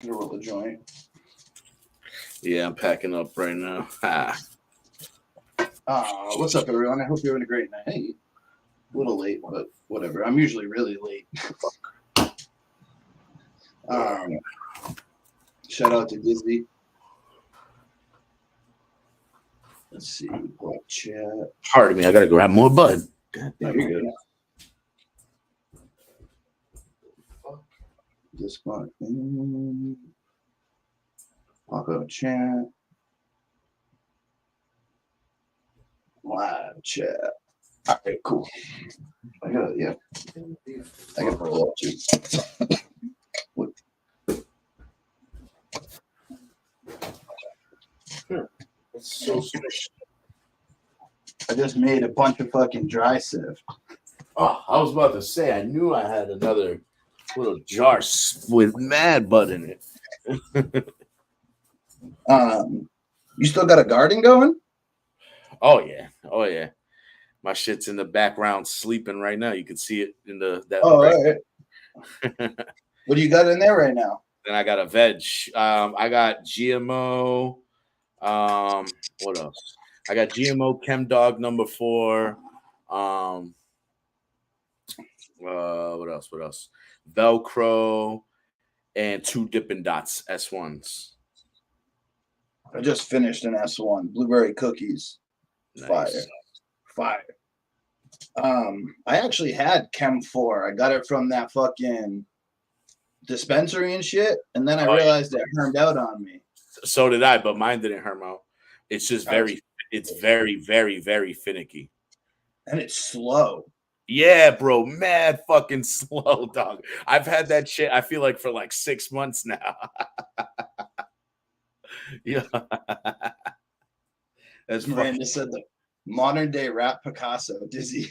Roll the joint. Yeah, I'm packing up right now. What's up, everyone? I hope you're having a great night. Hey, a little late, but whatever. I'm usually really late. um, Shout out to Disney. Let's see. Pull up chat. Pardon me, I gotta grab more bud. God damn, you're good. This one. Pop up chat. Live chat. All right, cool. I gotta pull up too. What? So I just made a bunch of fucking dry sift. Oh, I was about to say, I knew I had another little jar with mad bud in it. You still got a garden going? Oh yeah. My shit's in the background sleeping right now. You can see it in that. Oh, all right. What do you got in there right now? Then I got a veg. I got GMO. What else? I got GMO Chem Dog number 4. What else? What else? Velcro and 2 Dippin' Dots S1s. I just finished an S1 blueberry cookies. Nice. Fire. I actually had Chem 4. I got it from that fucking dispensary and shit, and then I realized it hermed out on me. So did I, but mine didn't herm out. It's just very, very finicky. And it's slow. Yeah, bro, mad fucking slow, dog. I've had that shit, I feel like, for like 6 months now. Yeah. As Miranda said, the modern day rap Picasso, Dizzy.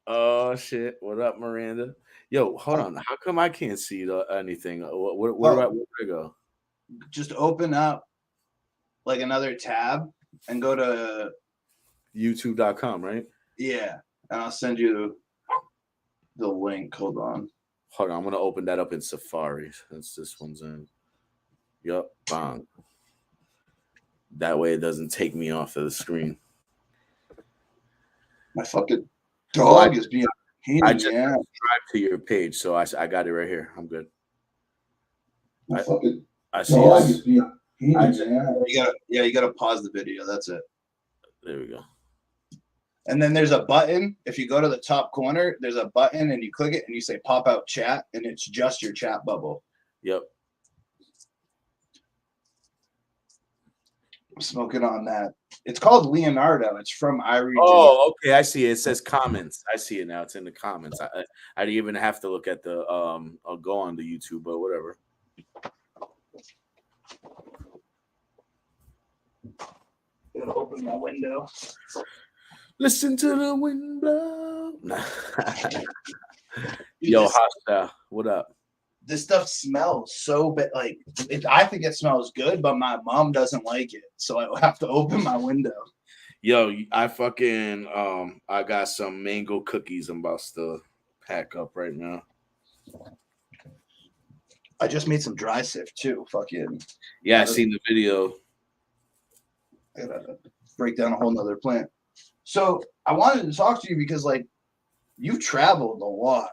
Oh shit! What up, Miranda? Yo, hold on. How come I can't see anything? Where do I go? Just open up like another tab and go to YouTube.com, right? Yeah, and I'll send you the link. Hold on. I'm gonna open that up in Safari since this one's in. Yup, bang. That way it doesn't take me off of the screen. My fucking dog is being I just subscribed to your page, so I got it right here. I'm good. My fucking I see dog is being you gotta pause the video. That's it. There we go. And then there's a button. If you go to the top corner, there's a button and you click it and you say pop out chat, and it's just your chat bubble. Yep. I'm smoking on that. It's called Leonardo. It's from Irie. Oh, okay. I see it. It says comments. I see it now. It's in the comments. I didn't even have to look at the I'll go on the YouTube, but whatever. I'm gonna open my window. Listen to the wind blow. Yo, Hostile, what up? This stuff smells so bad. Like, I think it smells good, but my mom doesn't like it, so I have to open my window. Yo, I fucking I got some mango cookies I'm about to pack up right now. I just made some dry sift too. Fucking yeah, I seen the video. I gotta break down a whole nother plant. So I wanted to talk to you because like you've traveled a lot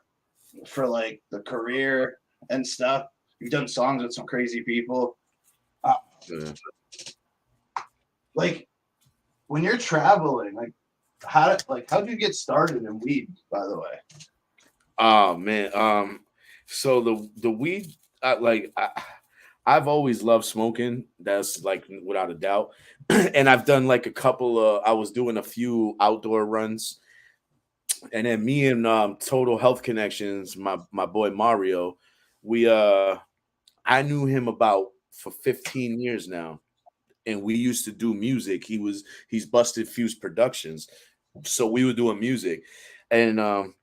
for like the career and stuff. You've done songs with some crazy people. Like when you're traveling, like how'd you get started in weed, by the way? Oh man. So the weed I've always loved smoking. That's like without a doubt. And I've done like a couple of I was doing a few outdoor runs. And then me and Total Health Connections, my boy Mario, I knew him about for 15 years now. And we used to do music. He's Busted Fuse Productions. So we were doing music. And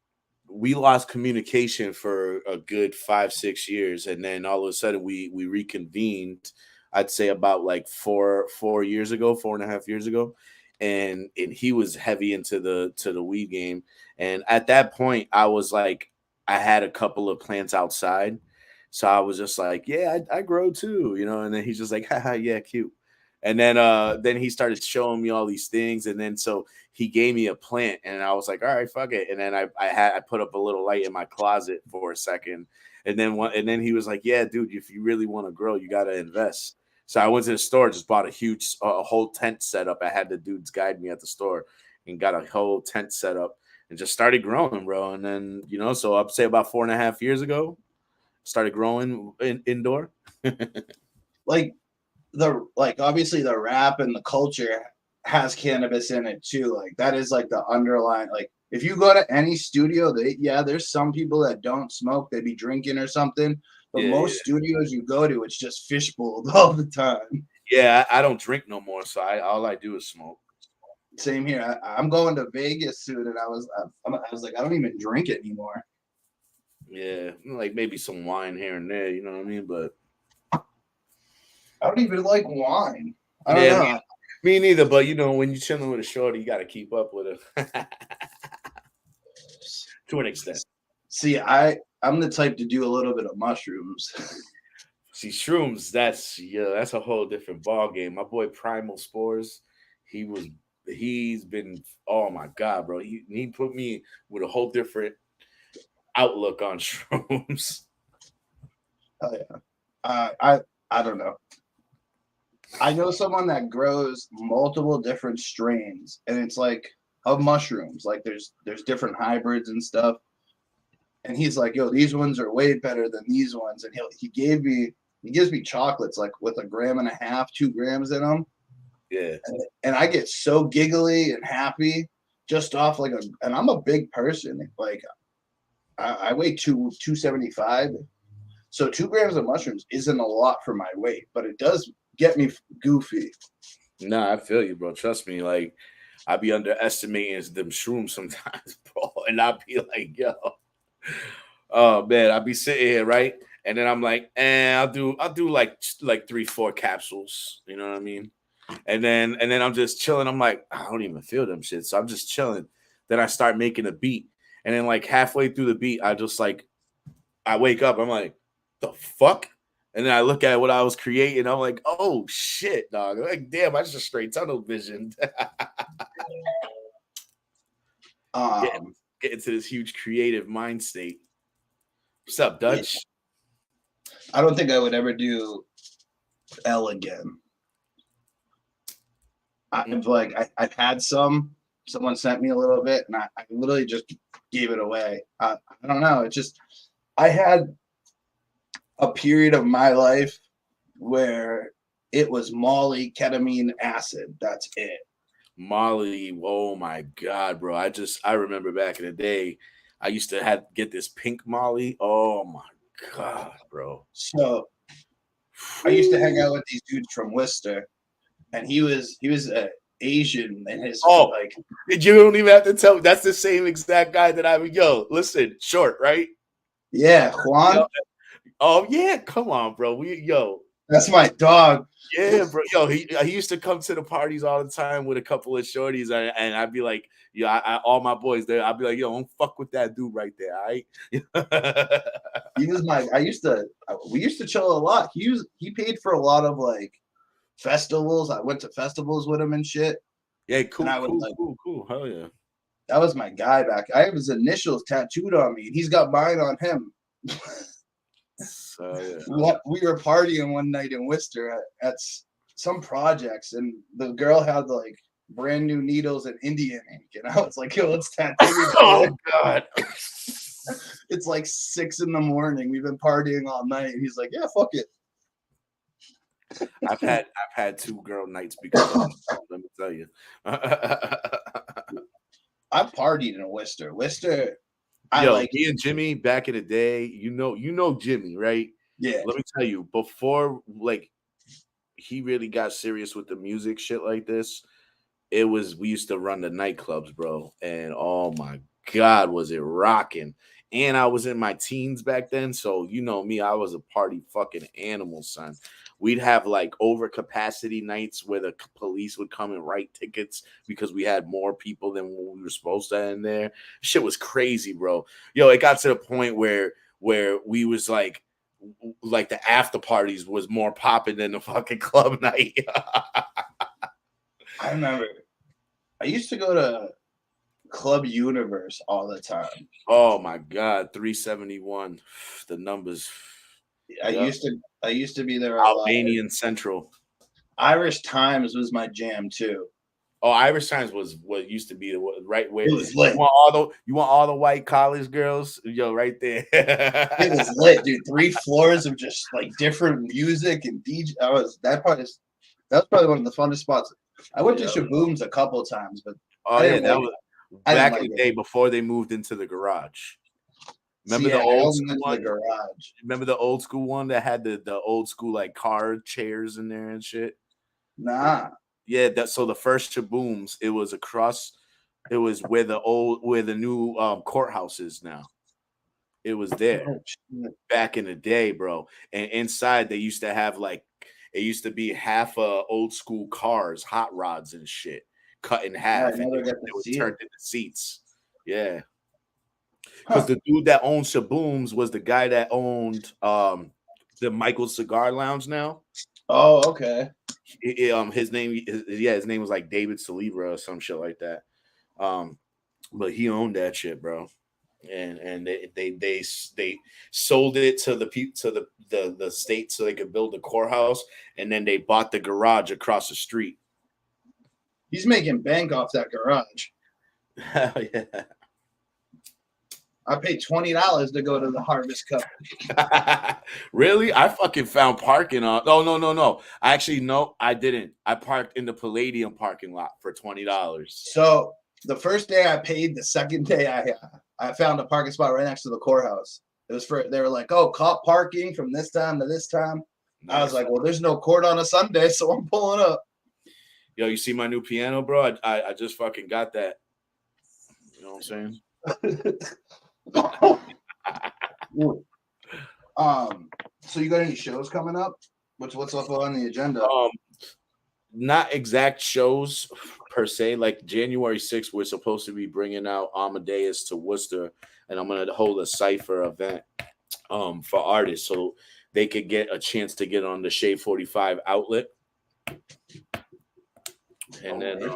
we lost communication for a good 5-6 years. And then all of a sudden we reconvened, I'd say about like 4.5 years ago. And he was heavy into the weed game. And at that point, I was like, I had a couple of plants outside. So I was just like, yeah, I grow too, you know. And then he's just like, haha, yeah, cute. And then he started showing me all these things, and then so he gave me a plant, and I was like, all right, fuck it. And then I put up a little light in my closet for a second, and then he was like, yeah, dude, if you really want to grow, you got to invest. So I went to the store, just bought a whole tent setup. I had the dudes guide me at the store and got a whole tent set up and just started growing, bro. And then, so I'd say about 4.5 years ago, started growing indoor. Like obviously the rap and the culture has cannabis in it too. Like that is like the underlying, like if you go to any studio, there's some people that don't smoke, they'd be drinking or something. But most studios you go to, it's just fishbowled all the time. Yeah, I don't drink no more, so all I do is smoke. Same here. I'm going to Vegas soon, and I was like, I don't even drink it anymore. Yeah, like maybe some wine here and there, you know what I mean? But I don't even like wine. I don't know. Me neither. But when you're chilling with a shorty, you got to keep up with her to an extent. See, I'm the type to do a little bit of mushrooms. See, shrooms, that's a whole different ball game. My boy Primal Spores, he's been, oh my god, bro. He put me with a whole different outlook on shrooms. Oh yeah. I don't know. I know someone that grows multiple different strains, and it's like of mushrooms. Like there's different hybrids and stuff. And he's like, yo, these ones are way better than these ones. And he gives me chocolates like with 1.5 grams, 2 grams in them. Yeah. And I get so giggly and happy just off and I'm a big person. Like I weigh 275. So 2 grams of mushrooms isn't a lot for my weight, but it does get me goofy. Nah, I feel you, bro. Trust me. Like I be underestimating them shrooms sometimes, bro. And I'll be like, yo. Oh man, I'll be sitting here, right? And then I'm like, I'll do like 3-4 capsules, you know what I mean? And then I'm just chilling. I'm like, I don't even feel them shit. So I'm just chilling. Then I start making a beat. And then like halfway through the beat, I wake up, I'm like, the fuck? And then I look at what I was creating. I'm like, oh shit, dog. Like, damn, I just straight tunnel vision. Get into this huge creative mind state. What's up, Dutch? Yeah. I don't think I would ever do L again. I've had someone sent me a little bit, and I literally just gave it away. I don't know. I had a period of my life where it was Molly, ketamine, acid. That's it. Molly, oh my god, bro. I remember back in the day, I used to get this pink Molly. Oh my god, bro. So I used to hang out with these dudes from Worcester, and he was Asian, and his you don't even have to tell me. That's the same exact guy that listen, short, right? Yeah, Juan. Oh yeah, come on, bro. That's my dog. Yeah, bro. Yo, he used to come to the parties all the time with a couple of shorties, and I'd be like, all my boys there. I'd be like, yo, don't fuck with that dude right there, all right? He was we used to chill a lot. He paid for a lot of like festivals. I went to festivals with him and shit. Yeah, cool. Hell yeah. That was my guy back. I have his initials tattooed on me, and he's got mine on him. Yeah. We were partying one night in Worcester at some projects, and the girl had like brand new needles and Indian ink, and I was like, yo, let's tattoo. Oh god. It's like 6 a.m. We've been partying all night, and he's like, yeah, fuck it. I've had 2 girl nights because of that, let me tell you. I've partied in Worcester. Me and Jimmy back in the day, you know Jimmy, right? Yeah. Let me tell you, before like he really got serious with the music shit like this, we used to run the nightclubs, bro. And oh my god, was it rocking. And I was in my teens back then, so you know me, I was a party fucking animal, son. We'd have like overcapacity nights where the police would come and write tickets because we had more people than we were supposed to in there. Shit was crazy, bro. Yo, it got to the point where we was like like the after parties was more popping than the fucking club night. I remember I used to go to Club Universe all the time. Oh my god, 371. The numbers. I Yep. used to be there a lot. Albanian Central. Irish Times was my jam too. Oh, Irish Times was what used to be the right way. It was lit. You want all the white college girls? Yo, right there. It was lit, dude. 3 floors of just like different music and DJ. That was probably one of the funnest spots. I went to Shaboom's a couple of times, but oh yeah, that was back in the day before they moved into the garage. Remember the old school one? The garage. Remember the old school one that had the old school like car chairs in there and shit? Nah. Yeah, so the first Shaboom's, it was where the new courthouse is now. It was there back in the day, bro. And inside they used to have it used to be half old school cars, hot rods and shit, cut in half, and they were turned into seats. Yeah. Because the dude that owned Shaboom's was the guy that owned the Michael Cigar Lounge now. Oh, okay. His name was like David Salibra or some shit like that. But he owned that shit, bro. And they sold it to the state so they could build a courthouse, and then they bought the garage across the street. He's making bank off that garage. Hell yeah. I paid $20 to go to the Harvest Cup. Really? I fucking found parking on. Oh no. Actually, no, I didn't. I parked in the Palladium parking lot for $20. So the first day I paid. The second day I found a parking spot right next to the courthouse. It was they were like, oh, cop parking from this time to this time. Nice. I was like, well, there's no court on a Sunday, so I'm pulling up. Yo, you see my new piano, bro? I just fucking got that. You know what I'm saying? So you got any shows coming up? What's up on the agenda? Not exact shows per se. Like January 6th, we're supposed to be bringing out Amadeus to Worcester, and I'm gonna hold a cypher event for artists so they could get a chance to get on the Shade 45 outlet. And then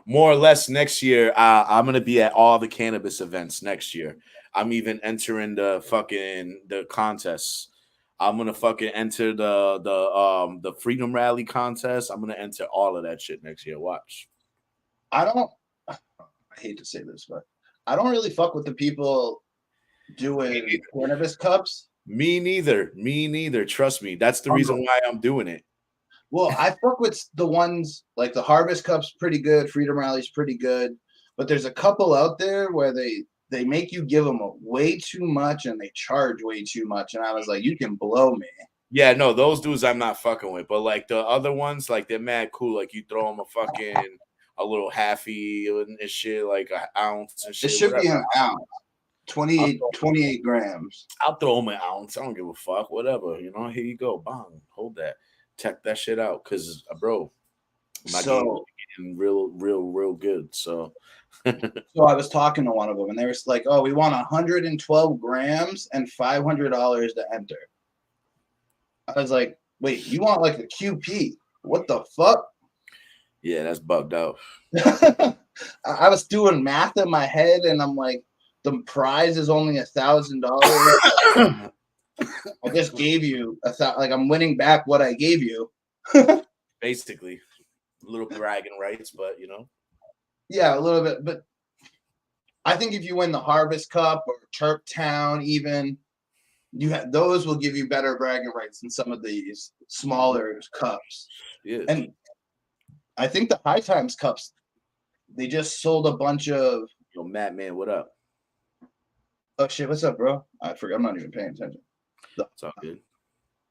more or less next year, I'm gonna be at all the cannabis events next year. I'm even entering the contests. I'm gonna fucking enter the Freedom Rally contest. I'm gonna enter all of that shit next year. Watch. I hate to say this, but I don't really fuck with the people doing cannabis cups. Me neither. Trust me. That's the reason why I'm doing it. Well, I fuck with the ones like the Harvest Cup's pretty good, Freedom Rally's pretty good, but there's a couple out there where they make you give them way too much and they charge way too much, and I was like, you can blow me. Yeah, no, those dudes I'm not fucking with, but like the other ones, like they're mad cool. Like you throw them a little halfy and shit, like an ounce and shit. It should be an ounce. 28 grams. I'll throw them an ounce. I don't give a fuck. Whatever, here you go. Bang, hold that. Check that shit out, because bro, my game is getting real good. So so I was talking to one of them, and they were like, oh, we want 112 grams and $500 to enter. I was like, wait, you want like a QP? What the fuck? Yeah, that's bugged out. I was doing math in my head, and I'm like, the prize is only $1,000. I just gave you like I'm winning back what I gave you. Basically, a little bragging rights, but yeah, a little bit. But I think if you win the Harvest Cup or Chirp Town, even those will give you better bragging rights than some of these smaller cups. Yeah, and I think the High Times Cups, they just sold a bunch of. Yo, Matt, man, what up? Oh shit, what's up, bro? I forgot. I'm not even paying attention. It's all good.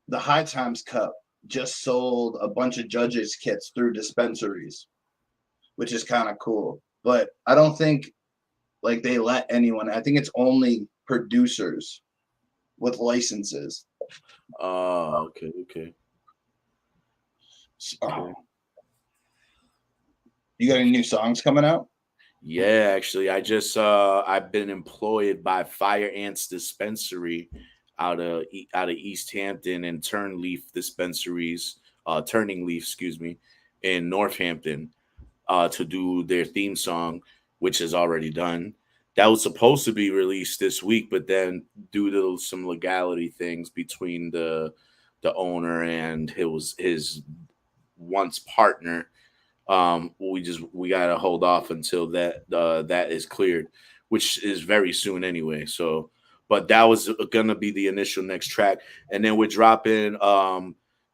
The High Times Cup just sold a bunch of judges kits through dispensaries, which is kind of cool. But I don't think like they let anyone. I think it's only producers with licenses. Okay. You got any new songs coming out? Yeah, actually, I just I've been employed by Fire Ants Dispensary out of East Hampton and Turning Leaf, excuse me, in Northampton to do their theme song, which is already done. That was supposed to be released this week, but then due to some legality things between the owner and his once partner, we gotta hold off until that is cleared, which is very soon anyway. So, but that was gonna be the initial next track, and then we're dropping.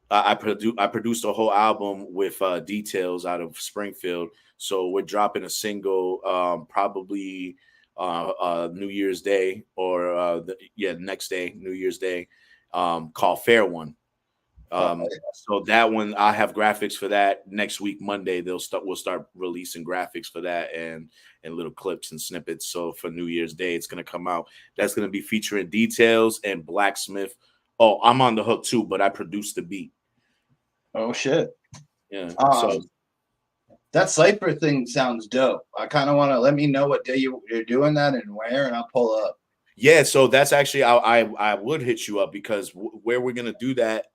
I produced a whole album with Details out of Springfield, so we're dropping a single probably New Year's Day or next day, New Year's Day, called Fair One. So that one I have graphics for that next week Monday. We'll start releasing graphics for that and little clips and snippets. So for New Year's Day, it's gonna come out. That's gonna be featuring Details and Blacksmith. Oh, I'm on the hook too, but I produced the beat. Oh shit. Yeah. So that Cypher thing sounds dope. I kind of want to let me know what day you're doing that and where, and I'll pull up. Yeah, so that's actually I would hit you up because where we're gonna do that,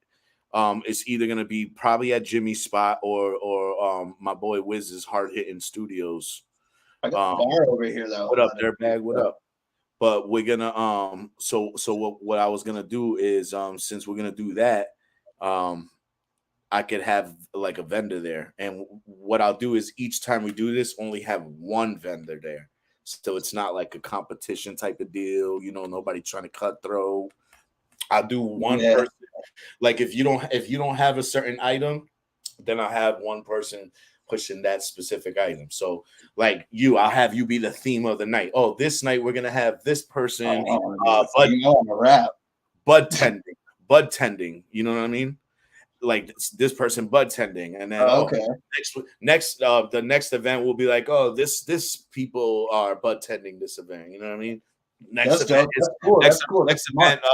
it's either gonna be probably at Jimmy's spot or my boy Wiz's Hard Hitting Studios. I got a bar over here though. What up, Dirtbag? What up? But we're gonna so what I was gonna do is since we're gonna do that, I could have like a vendor there, and what I'll do is each time we do this, only have one vendor there. So it's not like a competition type of deal, nobody trying to cut through. I'll do one person. Like if you don't have a certain item, then I'll have one person pushing that specific item. So like I'll have you be the theme of the night. Oh, this night we're gonna have this person bud tending. You know what I mean? Like this person bud tending, and then the next event will be like, oh, this people are bud tending this event. You know what I mean? Next event,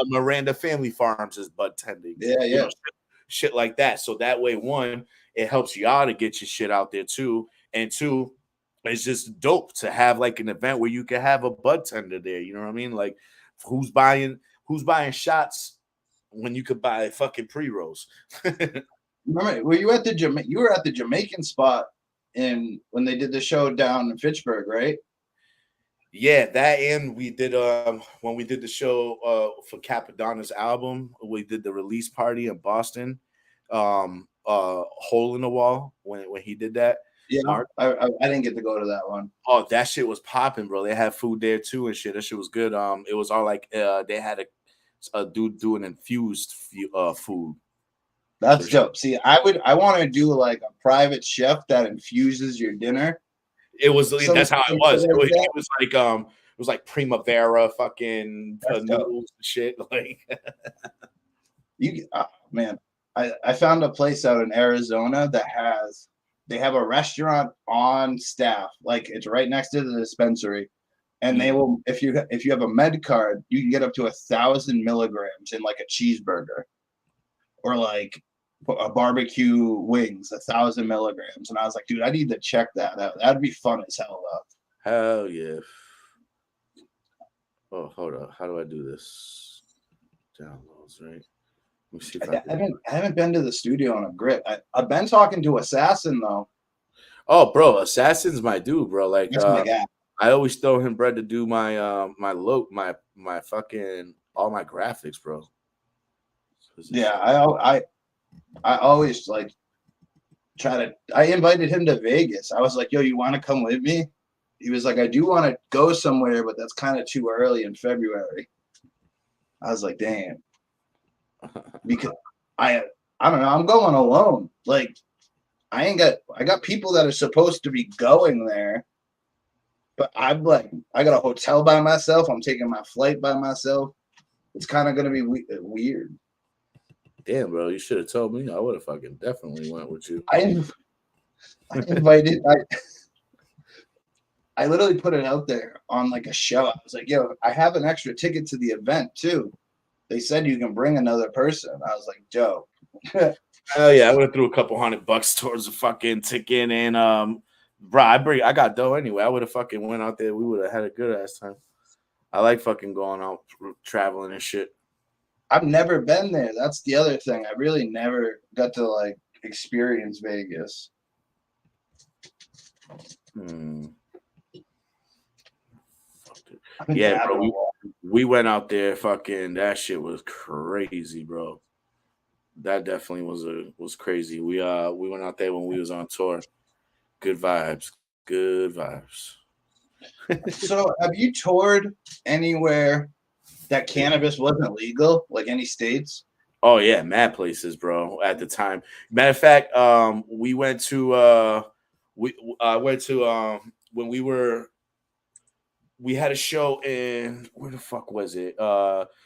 Miranda Family Farms is bud tending. Yeah. Shit like that. So that way, one, it helps y'all to get your shit out there too, and two, it's just dope to have like an event where you can have a bud tender there. You know what I mean? Like, who's buying shots when you could buy fucking pre-rolls? Remember, were you at you were at the Jamaican spot when they did the show down in Fitchburg, right? Yeah, that, and we did when we did the show for Capadonna's album, we did the release party in Boston. Hole in the Wall when he did that. Yeah, I didn't get to go to that one. Oh, that shit was popping, bro. They had food there too and shit. That shit was good. It was all like they had a dude doing infused food. That's dope. See, I want to do like a private chef that infuses your dinner. That's how it was. It was like Primavera fucking noodles and shit. Like man, I found a place out in Arizona that they have a restaurant on staff, like it's right next to the dispensary, and they will, if you have a med card, you can get up to 1,000 milligrams in like a cheeseburger, or like a barbecue wings, 1,000 milligrams. And I was like, dude, I need to check that out. That'd be fun as hell though. Hell yeah. Oh, hold on. How do I do this? Downloads, right? Let me see if I haven't been to the studio on a grip. I've been talking to Assassin though. Oh, bro, Assassin's my dude, bro. Like, that's my guy. I always throw him bread to do my my fucking all my graphics, bro. Yeah, I always like I invited him to Vegas. I was like, yo, you want to come with me? He was like, I do want to go somewhere, but that's kind of too early in February. I was like, damn. Because I don't know, I'm going alone. Like I got people that are supposed to be going there, but I'm like, I got a hotel by myself. I'm taking my flight by myself. It's kind of going to be weird. Damn, bro, you should have told me. I would have fucking definitely went with you. I invited. I literally put it out there on like a show. I was like, yo, I have an extra ticket to the event too. They said you can bring another person. I was like, dope. Hell yeah, I would have threw a couple $100 towards the fucking ticket, and bro, I got dough anyway. I would have fucking went out there. We would have had a good ass time. I like fucking going out traveling and shit. I've never been there. That's the other thing. I really never got to like experience Vegas. Hmm. I've been Yeah, dabbing bro. a lot. We went out there. Fucking that shit was crazy, bro. That definitely was crazy. We went out there when we was on tour. Good vibes. Good vibes. So, have you toured anywhere that cannabis wasn't legal, like any states? Oh yeah, mad places, bro. At the time, matter of fact, we we went to when we had a show in where the fuck was it?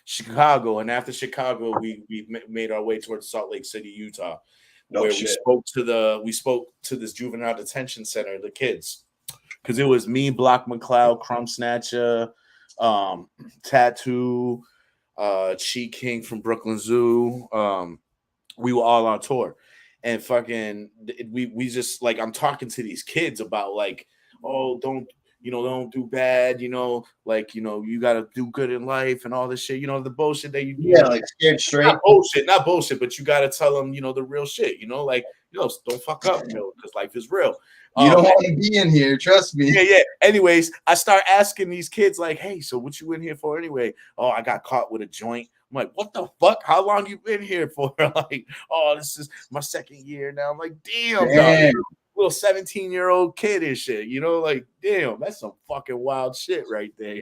Chicago, and after Chicago, we made our way towards Salt Lake City, Utah, No where shit. we spoke to this juvenile detention center, the kids, because it was me, Block McCloud, Crumb Snatcher, Tattoo, Cheat King from Brooklyn Zoo. We were all on tour, and fucking we just like I'm talking to these kids about like, oh, don't do bad, like you gotta do good in life and all this shit, the bullshit that Yeah, like scared straight. not bullshit, but you gotta tell them, the real shit, like, don't fuck up, because life is real. You don't want to be in here, trust me. Yeah. Anyways, I start asking these kids, like, hey, so what you in here for anyway? Oh, I got caught with a joint. I'm like, what the fuck? How long you been here for? Like, oh, this is my second year now. I'm like, damn. Dog, little 17-year-old kid and shit, like, damn, that's some fucking wild shit right there.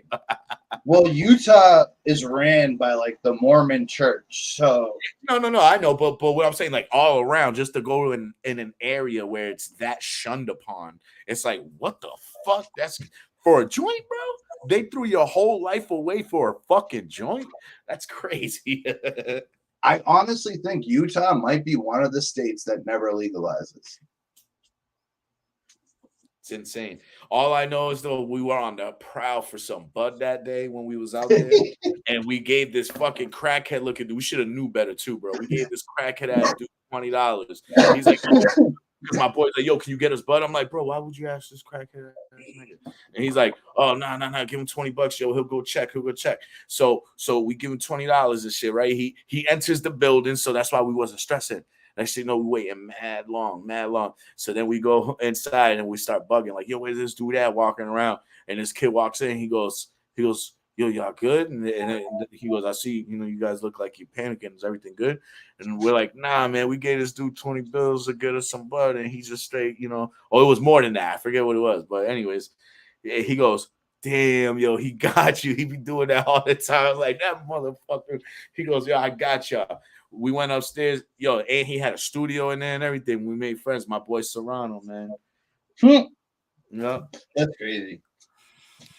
Well, Utah is ran by like the Mormon church, so No, I know, but what I'm saying, like all around, just to go in an area where it's that shunned upon, it's like, what the fuck? That's for a joint, bro. They threw your whole life away for a fucking joint. That's crazy. I honestly think Utah might be one of the states that never legalizes. It's insane. All I know is though we were on the prowl for some bud that day when we was out there, and we gave this fucking crackhead looking dude. We should have knew better too, bro. We gave this crackhead ass dude $20. He's like, because my boy's like, yo, can you get us bud? I'm like, bro, why would you ask this crackhead ass nigga? And he's like, oh, no, give him $20, yo. He'll go check. So we give him $20 and shit, right? He enters the building, so that's why we wasn't stressing. Next thing you know, we waiting mad long. So then we go inside and we start bugging, like, yo, where's this dude at walking around? And this kid walks in, he goes, yo, y'all good? And he goes, I see, you guys look like you panicking. Is everything good? And we're like, nah, man, we gave this dude $20 to get us some bud, and he just straight, oh, it was more than that. I forget what it was, but anyways, he goes, damn, yo, he got you. He be doing that all the time. Like, that motherfucker. He goes, yo, I got y'all. We went upstairs, yo, and he had a studio in there and everything. We made friends. My boy Serrano, man. Yeah, that's crazy.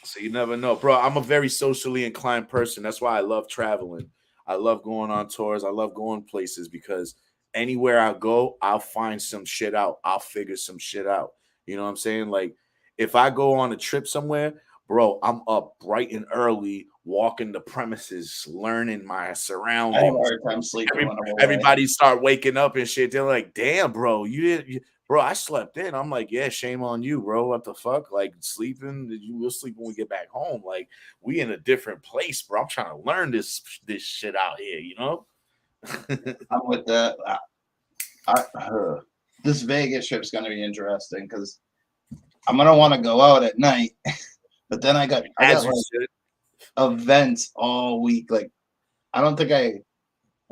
So you never know, bro. I'm a very socially inclined person. That's why I love traveling. I love going on tours. I love going places because anywhere I go, I'll find some shit out. I'll figure some shit out. You know what I'm saying? Like, if I go on a trip somewhere, bro, I'm up bright and early, walking the premises, learning my surroundings. I have a hard time sleeping. Everybody start waking up and shit. They're like, damn, bro, bro, I slept in. I'm like, yeah, shame on you, bro. What the fuck? Like, sleeping, we'll sleep when we get back home. Like, we in a different place, bro. I'm trying to learn this shit out here, I'm with that. This Vegas trip's going to be interesting because I'm going to want to go out at night, but then I got like events all week. Like, I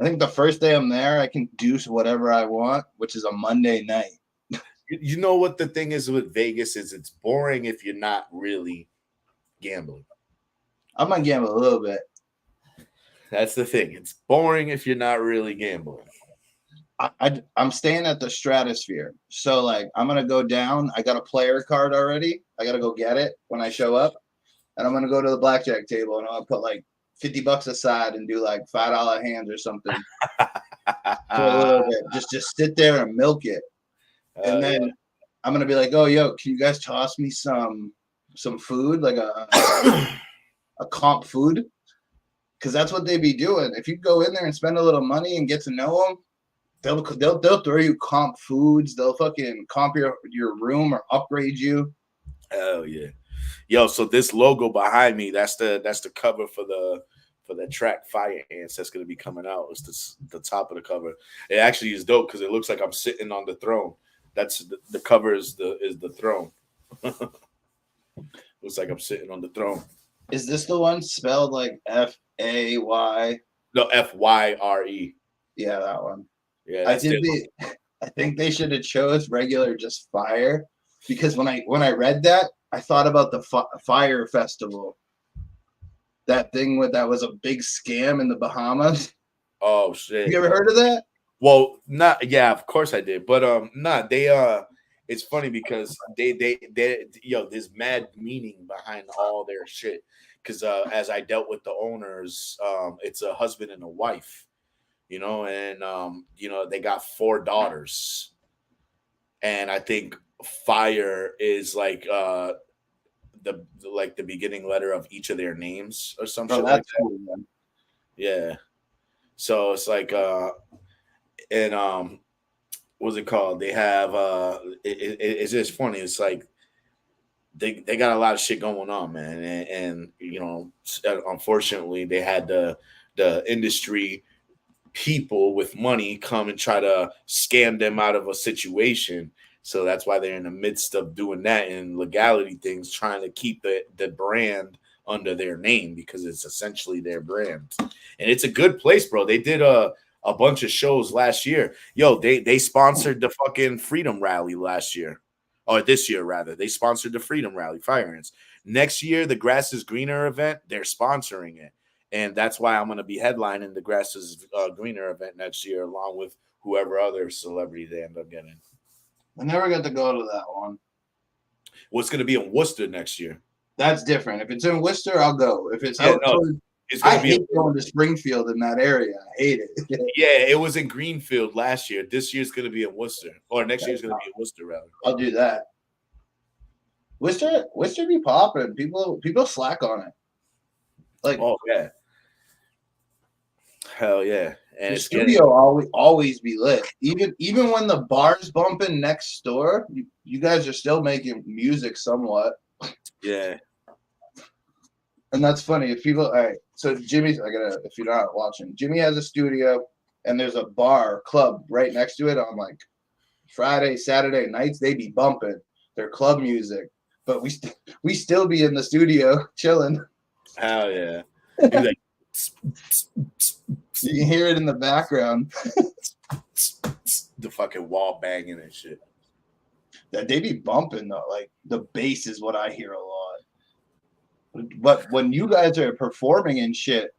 think the first day I'm there, I can do whatever I want, which is a Monday night. You know what the thing is with Vegas is it's boring if you're not really gambling. I'm going to gamble a little bit. That's the thing. It's boring if you're not really gambling. I'm staying at the Stratosphere. So, like, I'm going to go down. I got a player card already. I got to go get it when I show up. And I'm going to go to the blackjack table and I'll put like $50 aside and do like $5 hands or something for a little bit. Just sit there and milk it. And then I'm going to be like, oh, yo, can you guys toss me some food, like a comp food? Because that's what they be doing. If you go in there and spend a little money and get to know them, they'll throw you comp foods. They'll fucking comp your room or upgrade you. Oh yeah, yo. So this logo behind me, that's the cover for for that track Fire Ants that's gonna be coming out. It's the top of the cover. It actually is dope because it looks like I'm sitting on the throne. That's the cover is the throne. Looks like I'm sitting on the throne. Is this the one spelled like Fay? No, Fyre. Yeah, that one. Yeah, I that's did the I think they should have chose regular just fire because when I read that, I thought about the fire festival. That thing that was a big scam in the Bahamas. oh shit. You ever heard of that? Well, not yeah, of course I did, but they it's funny because they there's mad meaning behind all their shit. Because as I dealt with the owners, it's a husband and a wife, and they got 4 daughters, and I think fire is like the beginning letter of each of their names or some shit like That's that. cool, man. Yeah, so it's like and what's it called? They have it's just funny. It's like they got a lot of shit going on, man, and unfortunately they had the industry people with money come and try to scam them out of a situation. So that's why they're in the midst of doing that and legality things, trying to keep the brand under their name because it's essentially their brand. And it's a good place, bro. They did a bunch of shows last year. Yo, they sponsored the fucking Freedom Rally last year. Or this year, rather. They sponsored the Freedom Rally, Fire Ants. Next year, the Grass is Greener event, they're sponsoring it. And that's why I'm going to be headlining the Grass is Greener event next year, along with whoever other celebrity they end up getting. I never got to go to that one. What's going to be in Worcester next year? That's different. If it's in Worcester, I'll go. If it's it's I hate going to Springfield in that area. I hate it. Yeah, it was in Greenfield last year. This year's going to be in Worcester, or next year's going to be in Worcester, rather. I'll do that. Worcester be popping. People slack on it. Like, oh yeah, hell yeah. And the studio always be lit. Even when the bar's bumping next door, you guys are still making music somewhat. Yeah. And that's funny. If people, all right, so Jimmy's, if you're not watching, Jimmy has a studio and there's a bar club right next to it on like Friday, Saturday nights. They be bumping their club music, but we still be in the studio chilling. Hell yeah. Like, you can hear it in the background. The fucking wall banging and shit. That they be bumping though. Like the bass is what I hear a lot. But when you guys are performing and shit,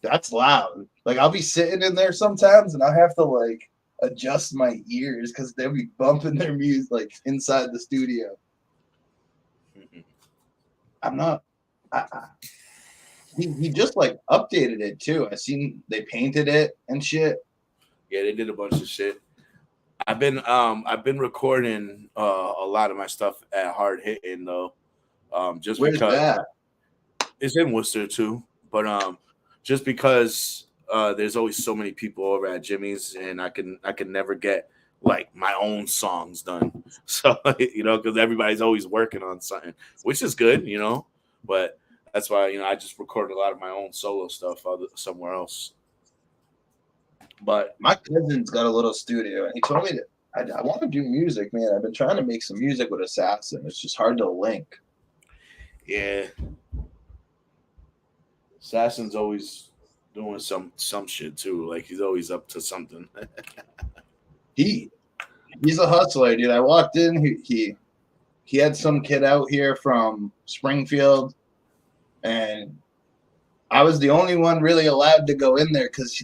that's loud. Like I'll be sitting in there sometimes and I have to like adjust my ears because they'll be bumping their music like inside the studio. I'm not. He just like updated it too. I seen they painted it and shit. Yeah, they did a bunch of shit. I've been recording a lot of my stuff at Hard Hitting though. Just Where's because that? It's in Worcester too, but just because there's always so many people over at Jimmy's, and I can never get like my own songs done. So because everybody's always working on something, which is good, But that's why I just recorded a lot of my own solo stuff somewhere else. But my cousin's got a little studio, and he told me that I want to do music, man. I've been trying to make some music with Assassin. It's just hard to link. Yeah. Assassin's always doing some shit too. Like he's always up to something. He's a hustler, dude. I walked in. He had some kid out here from Springfield, and I was the only one really allowed to go in there because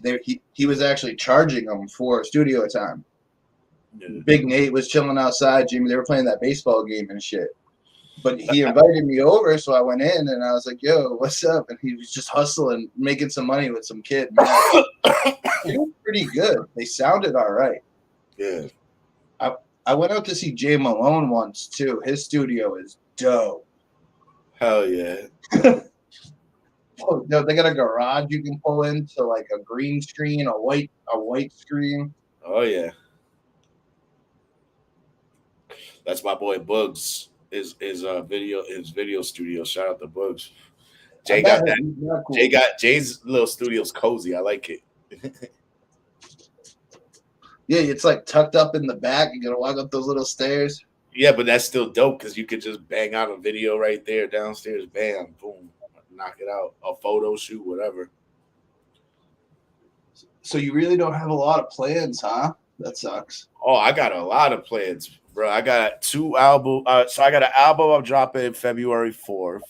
he was actually charging them for studio time. Yeah. Big Nate was chilling outside. Jimmy, they were playing that baseball game and shit. But he invited me over, so I went in and I was like, "Yo, what's up?" And he was just hustling, making some money with some kid. Man, it was pretty good. They sounded all right. Yeah. I went out to see Jay Malone once too. His studio is dope. Hell yeah. Oh, no, they got a garage you can pull into like a green screen, a white screen. Oh yeah. That's my boy Bugs. His video studio. Shout out to Bugs. Jay bet got that. he's not cool. Jay's little studio's cozy. I like it. Yeah, it's like tucked up in the back. You gotta walk up those little stairs. Yeah, but that's still dope because you could just bang out a video right there downstairs. Bam, boom, knock it out. A photo shoot, whatever. So you really don't have a lot of plans, huh? That sucks. Oh, I got a lot of plans, bro. I got 2 albums. So I got an album I'm dropping February 4th.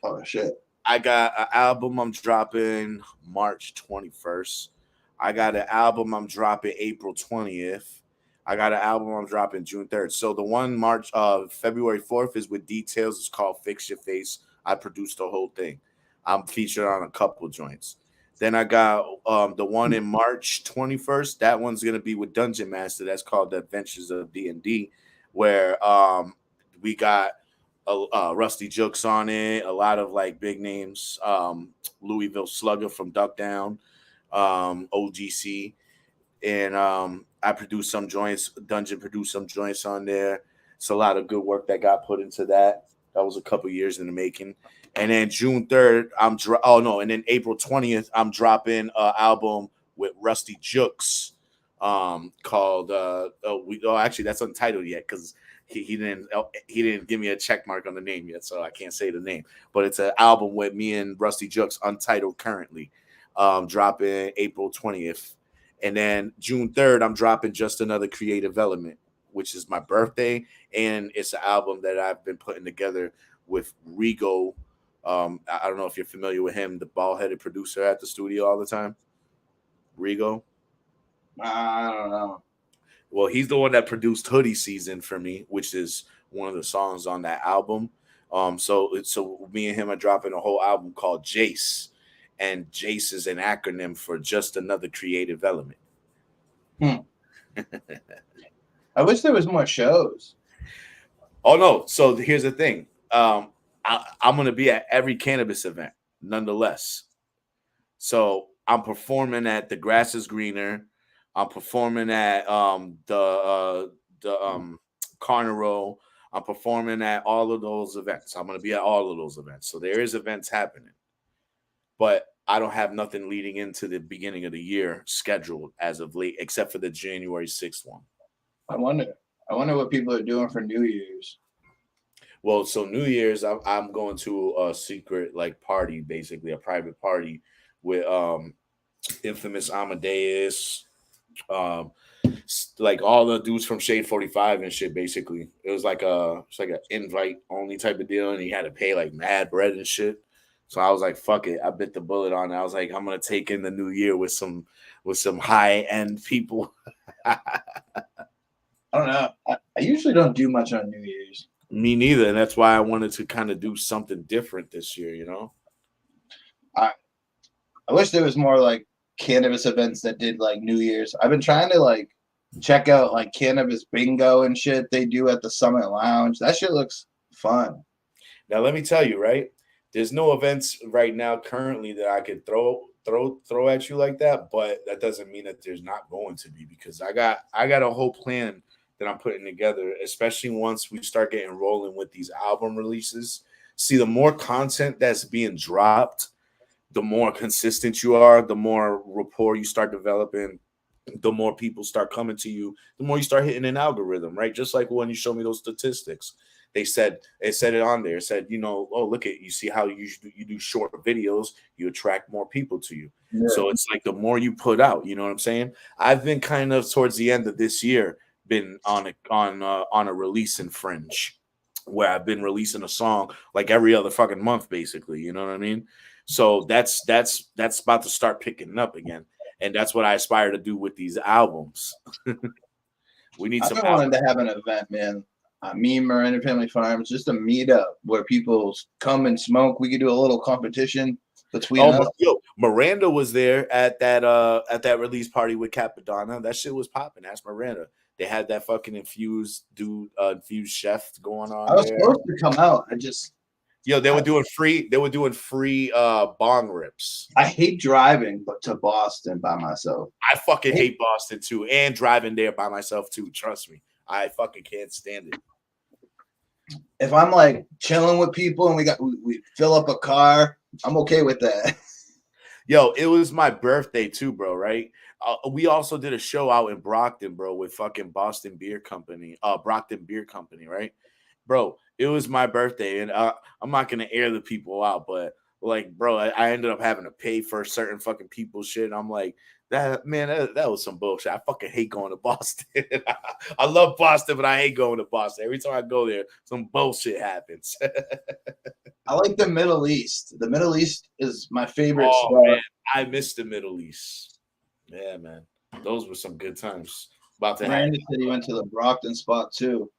Oh shit. I got an album I'm dropping March 21st. I got an album I'm dropping April 20th. I got an album I'm dropping June 3rd. So the one February 4th is with Details. It's called Fix Your Face. I produced the whole thing. I'm featured on a couple joints. Then I got the one in March 21st. That one's gonna be with Dungeon Master. That's called The Adventures of D&D, where we got Rusty Jukes on it, a lot of like big names, Louisville Slugger from Duck Down, OGC, and I produced some joints. Dungeon produced some joints on there. It's a lot of good work that got put into that. That was a couple years in the making. And then June 3rd, and then April 20th, I'm dropping an album with Rusty Jukes called actually that's untitled yet because he didn't give me a check mark on the name yet, so I can't say the name. But it's an album with me and Rusty Jukes, untitled currently, dropping April 20th. And then June 3rd, I'm dropping Just Another Creative Element, which is my birthday, and it's an album that I've been putting together with Rigo. I don't know if you're familiar with him, the bald-headed producer at the studio all the time. Rigo. I don't know. Well, he's the one that produced Hoodie Season for me, which is one of the songs on that album. So me and him are dropping a whole album called Jace, and Jace is an acronym for Just Another Creative Element. I wish there was more shows. Oh no! So here's the thing. I'm going to be at every cannabis event, nonetheless. So I'm performing at The Grass is Greener. I'm performing at the Carnival. I'm performing at all of those events. I'm going to be at all of those events. So there is events happening. But I don't have nothing leading into the beginning of the year scheduled as of late, except for the January 6th one. I wonder what people are doing for New Year's. Well, so New Year's, I'm going to a secret like party, basically a private party with Infamous Amadeus, like all the dudes from Shade 45 and shit. Basically, it's like an invite only type of deal, and he had to pay like mad bread and shit. So I was like, fuck it, I bit the bullet on it. I was like, I'm gonna take in the new year with some high end people. I don't know. I usually don't do much on New Year's. Me neither, and that's why I wanted to kind of do something different this year, you know. I wish there was more like cannabis events that did like New Year's. I've been trying to like check out like cannabis bingo and shit they do at the Summit Lounge. That shit looks fun. Now let me tell you, right? There's no events right now currently that I could throw at you like that, but that doesn't mean that there's not going to be, because I got a whole plan that I'm putting together, especially once we start getting rolling with these album releases. See, the more content that's being dropped, the more consistent you are, the more rapport you start developing, the more people start coming to you, the more you start hitting an algorithm, right? Just like when you show me those statistics, it said it on there. It said, oh, look at, you see how you do short videos, you attract more people to you. Yeah. So it's like the more you put out, you know what I'm saying? I've been kind of towards the end of this year been on a release in Fringe, where I've been releasing a song like every other fucking month, basically. You know what I mean? So that's about to start picking up again, and that's what I aspire to do with these albums. We need some. I've been wanting to have an event, man. Me, Miranda Family Farms, just a meetup where people come and smoke. We could do a little competition between us. Miranda was there at that release party with Capadonna. That shit was popping. That's Miranda. They had that fucking infused chef going on. I was supposed to come out. They were doing free bong rips. I hate driving to Boston by myself. I fucking hate Boston too, and driving there by myself too. Trust me, I fucking can't stand it. If I'm like chilling with people and we fill up a car I'm okay with that. Yo, it was my birthday too, bro. Right? We also did a show out in Brockton, bro, with fucking Boston Beer Company, Brockton Beer Company, right? Bro, it was my birthday, and I'm not gonna air the people out, but like, bro, I ended up having to pay for certain fucking people's shit. And I'm like, that was some bullshit. I fucking hate going to Boston. I love Boston, but I hate going to Boston. Every time I go there, some bullshit happens. I like the Middle East. The Middle East is my favorite Oh spot. man, I miss the Middle East. Yeah, man, those were some good times. About to have, Miranda said he went to the Brockton spot too.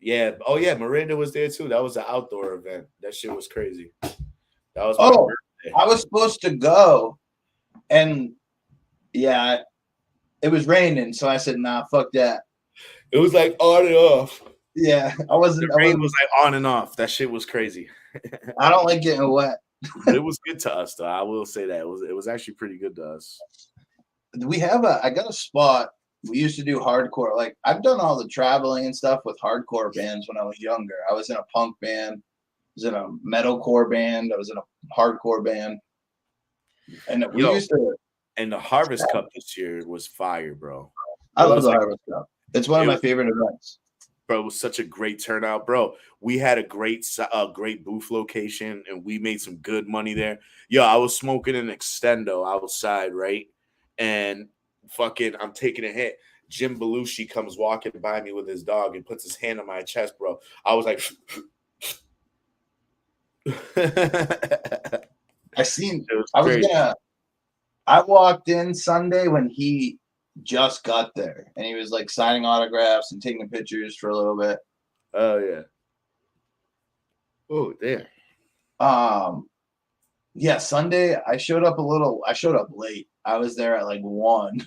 yeah. Oh yeah, Miranda was there too. That was an outdoor event. That shit was crazy. That was my Oh, birthday. I was supposed to go, and yeah, it was raining, so I said, "Nah, fuck that." It was like on and off. Yeah, I The wasn't. I rain wasn't. was like on and off. That shit was crazy. I don't like getting wet. But it was good to us, though. I will say that it was actually pretty good to us. We have a. I got a spot. We used to do hardcore. Like I've done all the traveling and stuff with hardcore bands when I was younger. I was in a punk band. I was in a metalcore band. I was in a hardcore band, and we Yo, used to. and the Harvest Cup this year was fire, bro. I It love was the like Harvest Cup. It's one of it my was, favorite events. bro. It was such a great turnout, bro. We had a great booth location, and we made some good money there. Yo, I was smoking an extendo outside, right? And fucking, I'm taking a hit. Jim Belushi comes walking by me with his dog and puts his hand on my chest, bro. I was like, it I seen. was I was crazy. gonna. I walked in Sunday when he just got there, and he was like signing autographs and taking pictures for a little bit. Oh yeah. Oh damn. Yeah, Sunday I showed up a little. I showed up late. I was there at like 1,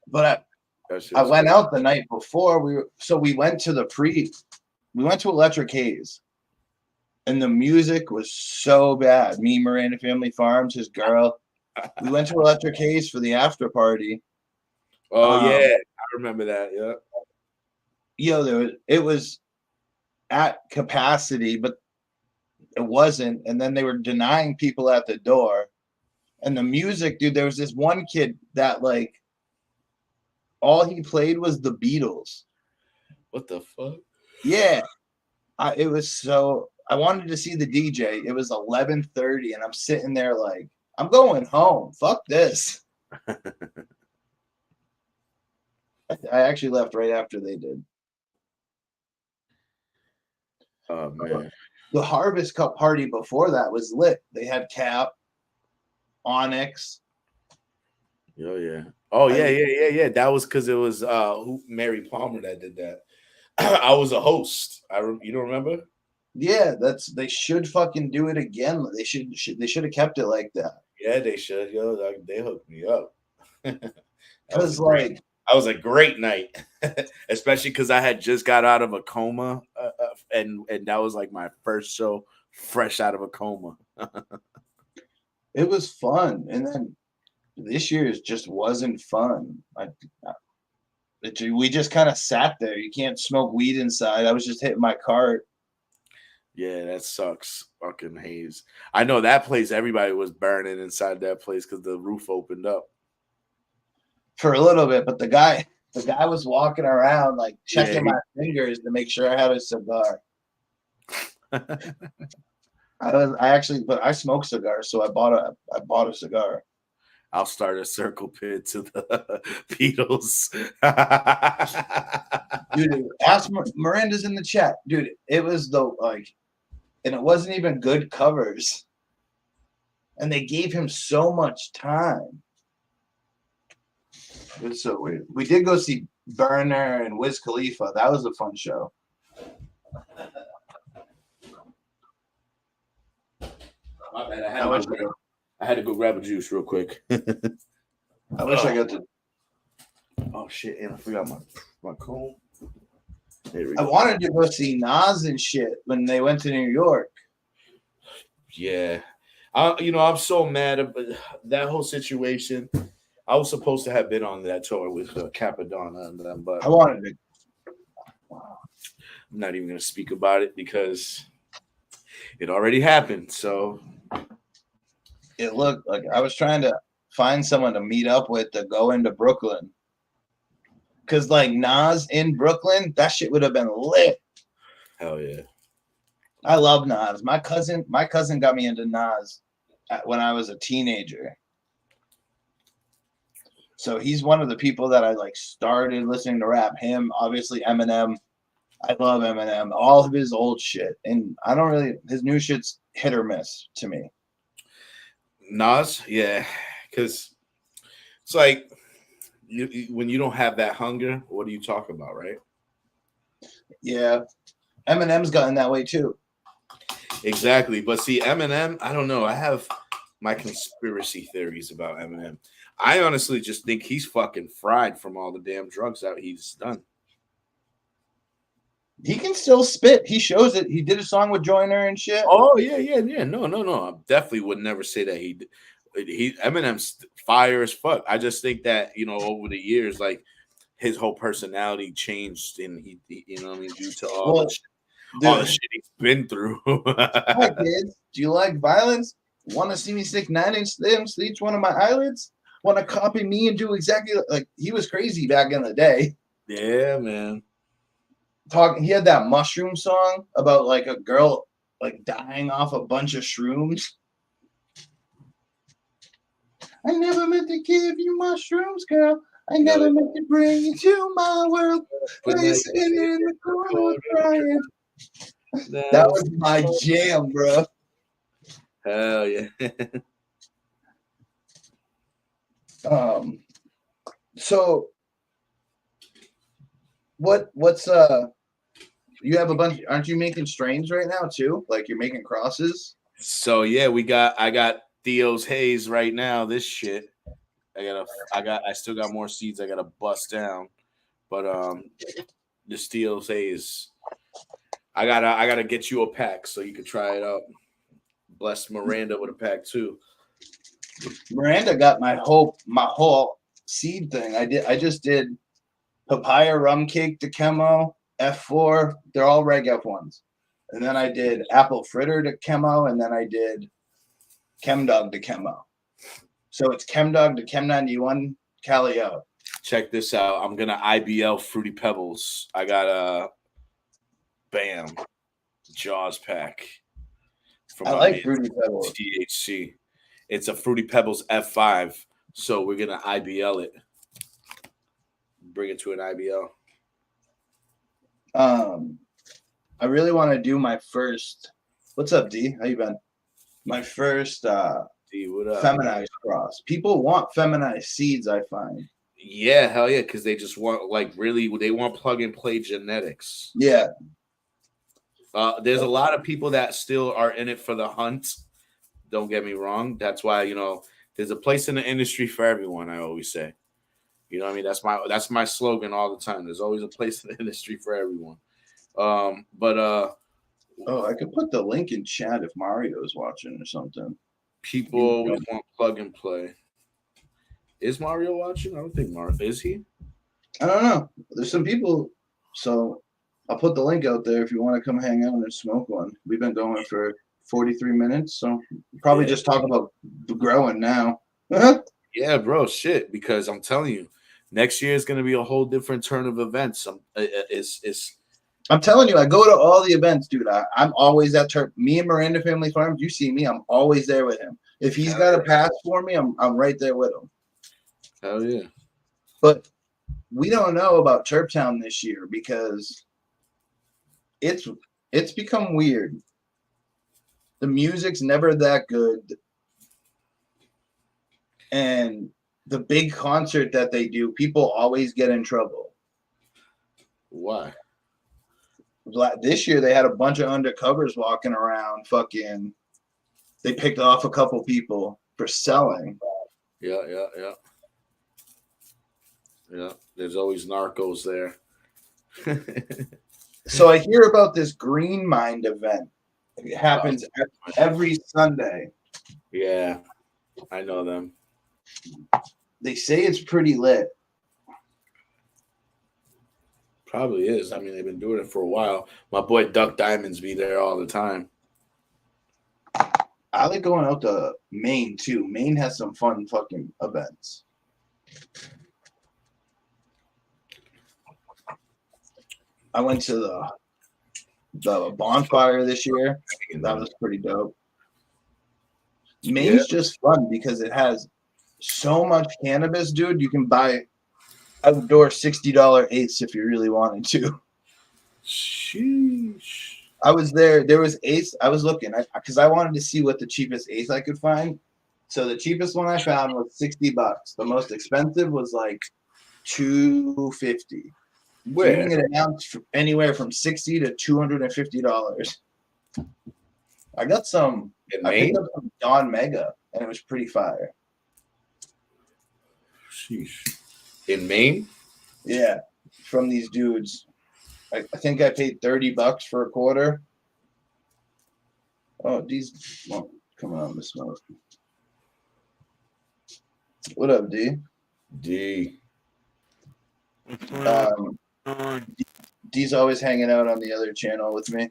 but That shit I was went crazy. out the night before. We went to the pre. We went to Electric Haze, and the music was so bad. Me, Miranda Family Farms, his girl. We went to Electric Haze for the after party. Oh yeah, Um, I remember that. Yeah. it was at capacity, but it wasn't. And then they were denying people at the door. And the music, dude, there was this one kid that like all he played was the Beatles. What the fuck? Yeah. It was so I wanted to see the DJ. It was 11:30 and I'm sitting there like I'm going home. Fuck this. I actually left right after they did. Oh man. The Harvest Cup party before that was lit. They had Cap, Onyx. Oh yeah. Oh yeah. That was because it was Mary Palmer that did that. I was a host. You don't remember? Yeah, they should fucking do it again. They should have kept it like that. Yeah, they should. Yo, like, they hooked me up. that was a Cause great. like That was a great night, especially because I had just got out of a coma, and that was like my first show fresh out of a coma. it was fun, and then this year's just wasn't fun. We just kind of sat there. You can't smoke weed inside. I was just hitting my cart Yeah, that sucks. Fucking haze. I know that place. Everybody was burning inside that place because the roof opened up. for a little bit, but the guy was walking around like Yeah, checking my fingers to make sure I had a cigar. But I smoke cigars, so I bought a cigar. I'll start a circle pit to the Beatles. Dude, ask Miranda's in the chat. Dude, it was and it wasn't even good covers. And they gave him so much time. It's so weird. We did go see Burner and Wiz Khalifa. That was a fun show. My bad. I had to go grab a juice real quick. I wish I got to. Oh shit! And I forgot my comb. I wanted to go see Nas and shit when they went to New York. Yeah, I'm so mad about that whole situation. I was supposed to have been on that tour with Capadonna and them, but I wanted to. I'm not even going to speak about it because It already happened. So It looked like I was trying to find someone to meet up with to go into Brooklyn. Cause like Nas in Brooklyn, that shit would have been lit. hell yeah. I love Nas. My cousin got me into Nas when I was a teenager. So he's one of the people that I like started listening to rap. Him, obviously Eminem. I love Eminem. All of his old shit. And I don't really his new shit's hit or miss to me. Nas, yeah, because it's like when you don't have that hunger, what do you talk about, right? Yeah. Eminem's gotten that way too. Exactly. But see, Eminem, I don't know. I have my conspiracy theories about Eminem. I honestly just think he's fucking fried from all the damn drugs that he's done. He can still spit. He shows it. He did a song with Joyner and shit. Oh yeah. No. I definitely would never say that he Eminem's fire as fuck. I just think that over the years, like his whole personality changed, and he you know what I mean, due to all the shit he's been through. Hi kids, do you like violence? Want to see me stick 9-inch stamps to each one of my eyelids? Want to copy me and do exactly like he was crazy back in the day. Yeah, man. He had that mushroom song about like a girl like dying off a bunch of shrooms. I never meant to give you mushrooms, girl. I never meant to bring you to my world. But you sitting in the corner crying. That was my jam, bro. Hell yeah. So what's you have a bunch, aren't you making strains right now too? Like you're making crosses? So yeah, I got Theo's Haze right now. This shit. I still got more seeds I gotta bust down. But the Theo's Haze. I gotta get you a pack so you can try it out. Bless Miranda with a pack too. Miranda got my whole seed thing. I just did papaya rum cake to chemo, F4. They're all reg F1s. And then I did apple fritter to chemo, and then I did chemdog to chemo. So it's chemdog to chem 91 Cali out. Check this out. I'm gonna IBL Fruity Pebbles. I got a bam Jaws pack. I like Fruity Pebbles. THC. It's a Fruity Pebbles F5. So we're gonna IBL it. Bring it to an IBL. I really want to do my first. What's up, D? How you been? My first D, what up, feminized cross. People want feminized seeds, I find. Yeah, hell yeah, because they just want they want plug and play genetics. Yeah. There's a lot of people that still are in it for the hunt. Don't get me wrong. That's why, there's a place in the industry for everyone, I always say. You know what I mean? That's my slogan all the time. There's always a place in the industry for everyone. I could put the link in chat if Mario is watching or something. People always want plug and play. Is Mario watching? I don't think Mario is. He? I don't know. There's some people, so I'll put the link out there if you want to come hang out and smoke one. We've been going for 43 minutes, so probably just talk about growing now. Yeah, bro, shit. Because I'm telling you, next year is going to be a whole different turn of events. I'm telling you, I go to all the events, dude. I'm always at me and Miranda Family Farms. You see me, I'm always there with him. If he's got a pass for me, I'm right there with him. Hell yeah. But we don't know about Terptown this year because it's become weird. The music's never that good. And the big concert that they do, people always get in trouble. Why? This year they had a bunch of undercovers walking around. They picked off a couple people for selling. Yeah. There's always narcos there. So I hear about this Green Mind event. It happens every Sunday. Yeah, I know them. They say it's pretty lit. Probably is. I mean, they've been doing it for a while. My boy Duck Diamonds be there all the time. I like going out to Maine too. Maine has some fun fucking events. I went to the bonfire this year. That was pretty dope. Maine's just fun because it has so much cannabis, dude. You can buy outdoor $60 eighths if you really wanted to. Sheesh. I was there. There was eighths. I was looking because I wanted to see what the cheapest eighth I could find. So the cheapest one I found was $60. The most expensive was like $250. Where? You can get an ounce anywhere from $60 to $250. I got some. In I Maine? picked up some Don Mega, and it was pretty fire. Sheesh. In Maine? Yeah, from these dudes. I think I paid $30 for a quarter. Oh, these well, coming on the smoke. What up, D? D. D's always hanging out on the other channel with me.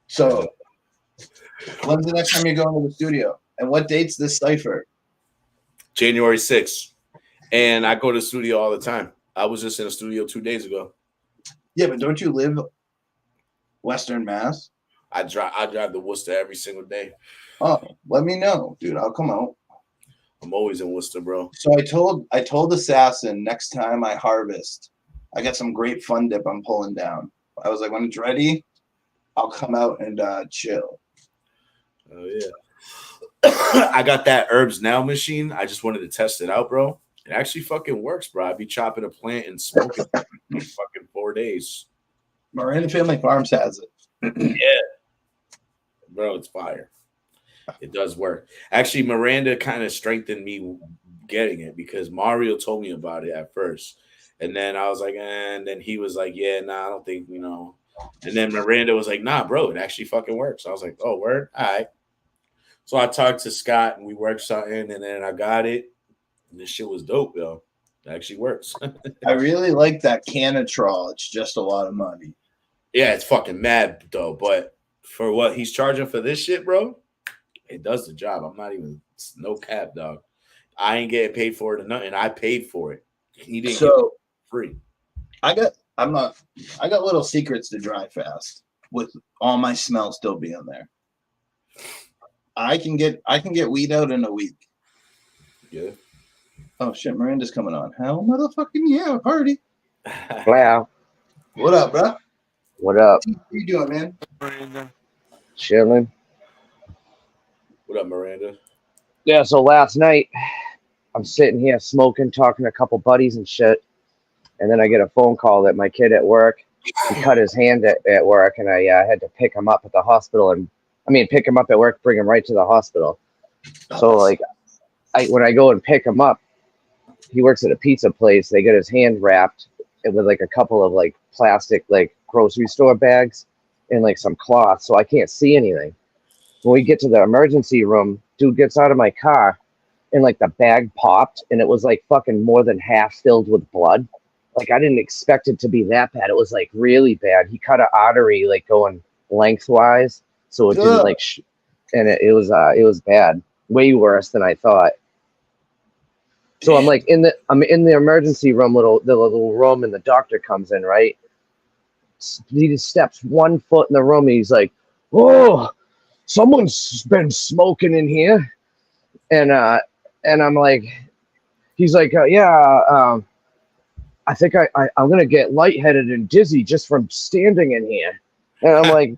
So, when's the next time you go into the studio? And what date's this cipher? January 6th. And I go to the studio all the time. I was just in the studio 2 days ago. Yeah, but don't you live Western Mass? I drive to Worcester every single day. Oh, let me know, dude. I'll come out. I'm always in Worcester, bro. So I told Assassin next time I harvest, I got some great fun dip I'm pulling down. I was like, when it's ready, I'll come out and chill. Oh yeah. I got that Herbs Now machine. I just wanted to test it out, bro. It actually fucking works, bro. I'd be chopping a plant and smoking for fucking 4 days. Miranda Family Farms has it. Yeah. Bro, it's fire. It does work. Actually, Miranda kind of strengthened me getting it because Mario told me about it at first. And then I was like, and then he was like, yeah, nah, I don't think, you know. And then Miranda was like, nah, bro, it actually fucking works. I was like, oh, word? All right. So I talked to Scott and we worked something and then I got it. And this shit was dope, yo. It actually works. I really like that Canatrol. It's just a lot of money. Yeah, it's fucking mad, though. But for what he's charging for this shit, bro, it does the job. I'm not even, no cap, dog. I ain't getting paid for it or nothing. I paid for it. He didn't get it free. I got little secrets to dry fast with all my smell still being there. I can get weed out in a week. Yeah. Oh shit, Miranda's coming on. Hell motherfucking yeah, party. Wow. What up, bro? What up? What you doing, man? Miranda. Chilling. What up, Miranda? Yeah, so last night I'm sitting here smoking, talking to a couple buddies and shit. And then I get a phone call that my kid at work, he cut his hand at work, and I had to pick him up at the hospital. Pick him up at work, bring him right to the hospital. So, like, when I go and pick him up, he works at a pizza place. They get his hand wrapped with, like, a couple of, like, plastic, like, grocery store bags and, like, some cloth, so I can't see anything. When we get to the emergency room, dude gets out of my car, and, like, the bag popped, and it was, like, fucking more than half filled with blood. Like, I didn't expect it to be that bad. It was, like, really bad. He cut an artery, like, going lengthwise, so it didn't, like, and it was bad. Way worse than I thought. So I'm like I'm in the emergency room, the little room, and the doctor comes in, right? He just steps 1 foot in the room, and he's like, "Oh, someone's been smoking in here," and I'm like, he's like, "Yeah, I think I'm gonna get lightheaded and dizzy just from standing in here," and I'm like,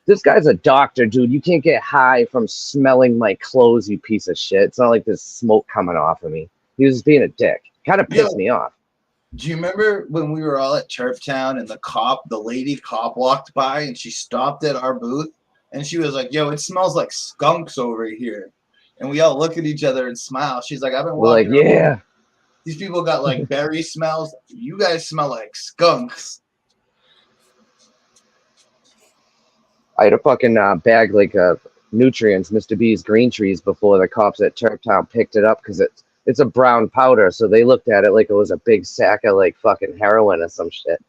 "This guy's a doctor, dude. You can't get high from smelling my clothes, you piece of shit. It's not like there's smoke coming off of me." He was just being a dick. Kind of pissed me off. Do you remember when we were all at Turftown and the lady cop walked by and she stopped at our booth and she was like, "Yo, it smells like skunks over here." And we all look at each other and smile. She's like, "I've been walking." We're like, yeah. These people got like berry smells. You guys smell like skunks. I had a fucking bag like nutrients, Mr. B's green trees, before the cops at Turftown picked it up because it's a brown powder. So they looked at it like it was a big sack of like fucking heroin or some shit.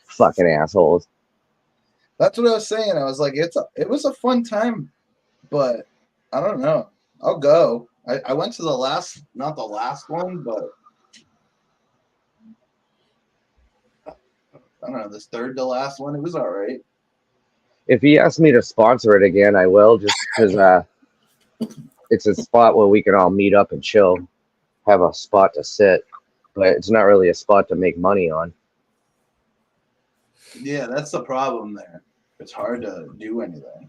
Fucking assholes. That's what I was saying. I was like, it was a fun time, but I don't know. I'll go. I went to not the last one, but I don't know, this third to last one. It was all right. If he asks me to sponsor it again, I will, just because it's a spot where we can all meet up and chill, have a spot to sit, but it's not really a spot to make money on. Yeah, that's the problem there. It's hard to do anything.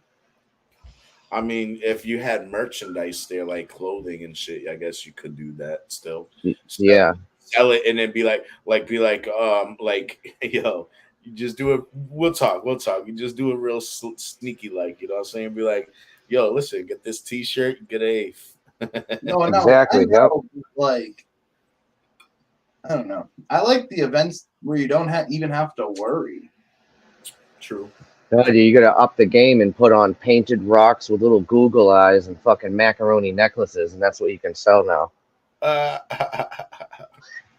I mean, if you had merchandise there, like clothing and shit, I guess you could do that still. Yeah. Sell it and then be like, yo, you just do it. We'll talk. You just do it real sneaky, like, you know what I'm saying? Be like, yo, listen, get this T-shirt, get a. No, Exactly. I know, like, I don't know. I like the events where you don't even have to worry. True. You gotta up the game and put on painted rocks with little Google eyes and fucking macaroni necklaces, and that's what you can sell now.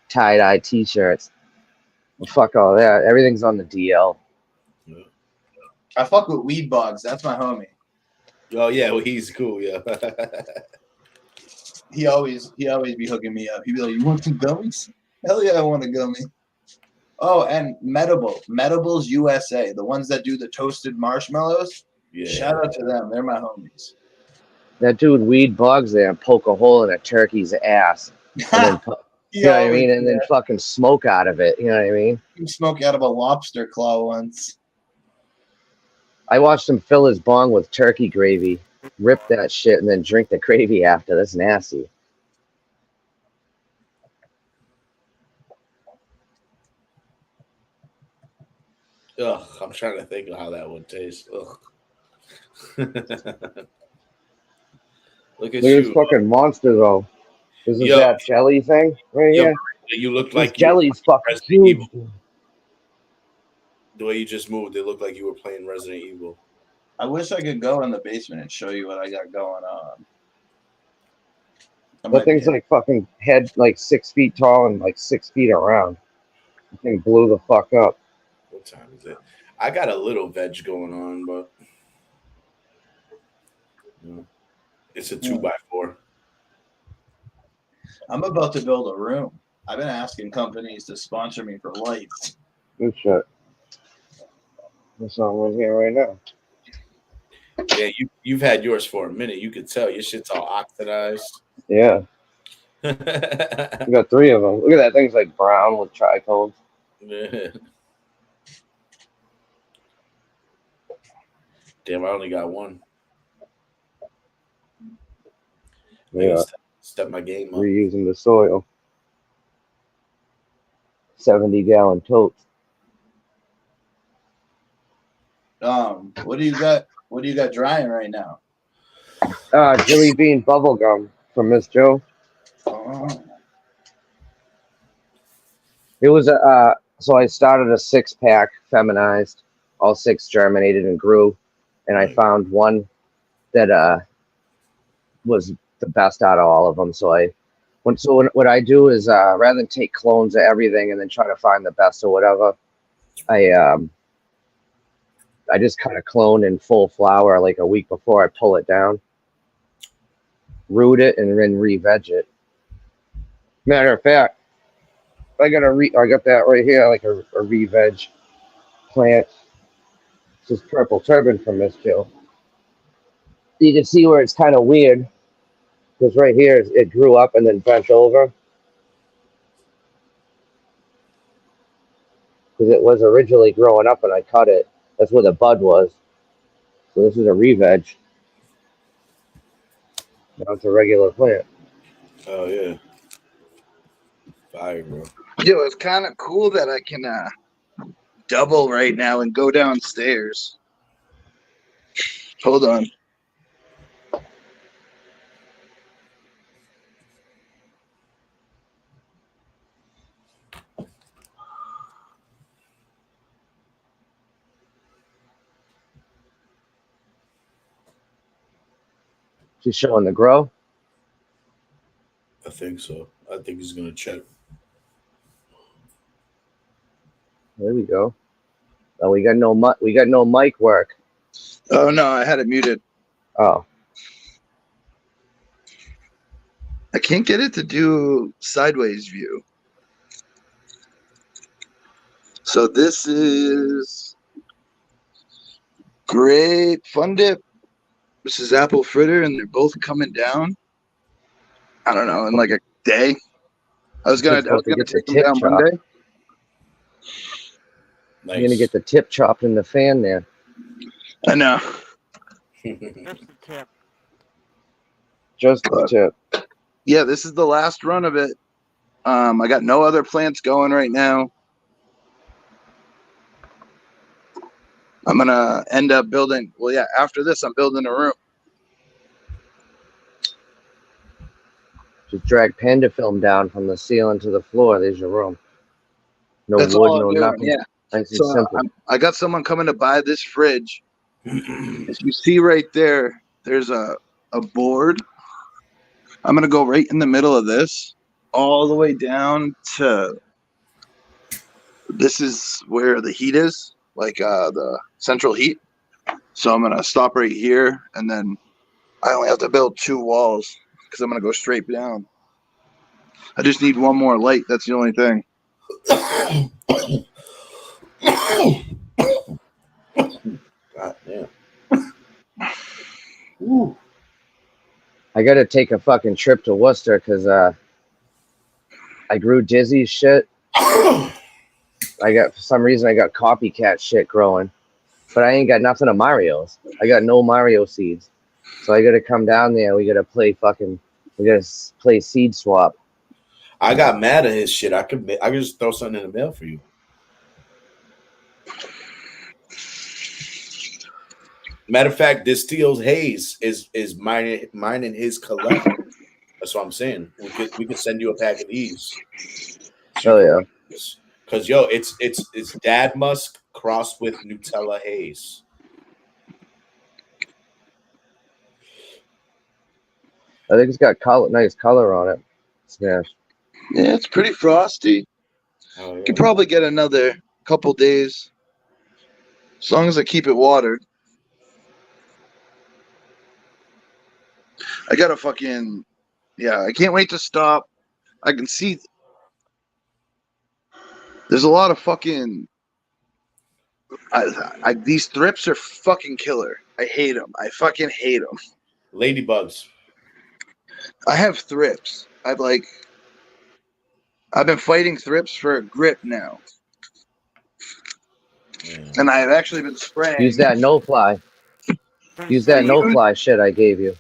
Tie-dye t-shirts. Well, fuck all that. Everything's on the DL. I fuck with Weed Bugs. That's my homie. Oh yeah, well he's cool, yeah. He always be hooking me up. He'd be like, "You want some gummies?" Hell yeah, I want a gummy. Oh, and Medibles USA, the ones that do the toasted marshmallows. Yeah. Shout out to them. They're my homies. That dude Weed Bugs there and poke a hole in a turkey's ass. And then you know what I mean? And then fucking smoke out of it. You know what I mean? You smoke out of a lobster claw once. I watched him fill his bong with turkey gravy, rip that shit, and then drink the gravy after. That's nasty. Ugh, I'm trying to think of how that would taste. Ugh. Look at This you. fucking monster, though. This is Yo. that jelly thing right Yo, here. you look This like jelly's fucking Resident huge. Evil. The way you just moved, it looked like you were playing Resident Evil. I wish I could go in the basement and show you what I got going on. That thing's like fucking head like 6 feet tall and like 6 feet around. The thing blew the fuck up. What time is it? I got a little veg going on, but it's a 2x4. I'm about to build a room. I've been asking companies to sponsor me for lights. Good shit. That's all right here right now. Yeah, you've had yours for a minute. You could tell your shit's all oxidized. Yeah. We got 3 of them. Look at that. Thing's like brown with trichomes. Yeah. Damn, I only got one. Yeah. Step my game up. Reusing the soil. 70-gallon totes. What do you got? What do you got drying right now? Jelly bean bubble gum from Miss Joe. Oh. It was so I started a 6-pack feminized, all 6 germinated and grew, and I found one that was the best out of all of them. So what I do is rather than take clones of everything and then try to find the best or whatever, I just cut a clone in full flower like a week before I pull it down, root it, and then re-veg it. Matter of fact, I got that right here, like a re-veg plant. This is purple turban from Miss Jill. You can see where it's kind of weird because right here it grew up and then bent over because it was originally growing up and I cut it. That's where the bud was. So this is a re-veg. Now it's a regular plant. Oh yeah. Fire, bro. Yo, it's kind of cool that I can double right now and go downstairs. Hold on. She's showing the grow. I think so. I think he's gonna check. There we go. Oh, we got no mic work. Oh no, I had it muted. Oh, I can't get it to do sideways view. So this is great fun dip. This is apple fritter, and they're both coming down. I don't know, in like a day. I was gonna supposed to get the take them tip down chopped. Monday. Nice. You're gonna get the tip chopped in the fan there. I know. Just the tip. Just the tip. Yeah, this is the last run of it. I got no other plants going right now. I'm gonna end up building. Well, yeah. After this, I'm building a room. Just drag panda film down from the ceiling to the floor. There's your room. No That's wood, all no I'm doing. nothing. Yeah. Nice and So simple. I got someone coming to buy this fridge. If you see right there, there's a board. I'm gonna go right in the middle of this, all the way down to. This is where the heat is, like the central heat. So I'm gonna stop right here, and then I only have to build 2 walls because I'm gonna go straight down. I just need one more light. That's the only thing. God damn. I gotta take a fucking trip to Worcester because I grew dizzy shit. For some reason I got copycat shit growing, but I ain't got nothing of Mario's. I got no Mario seeds, so I gotta come down there. We gotta play seed swap. I got mad at his shit. I could just throw something in the mail for you. Matter of fact, this Steel's Haze is mine and his collect. That's what I'm saying. We could send you a pack of these. Oh yeah. Cause yo, it's Dad Musk crossed with Nutella Haze. I think it's got nice color on it. Yeah. Yeah, it's pretty frosty. Oh, yeah. Could probably get another couple days, as long as I keep it watered. I gotta fucking, yeah, I can't wait to stop. I can see there's a lot of fucking, these thrips are fucking killer. I hate them. I fucking hate them. Ladybugs. I have thrips. I've been fighting thrips for a grip now. Yeah. And I've actually been spraying. Use that no fly. Use that no fly shit I gave you.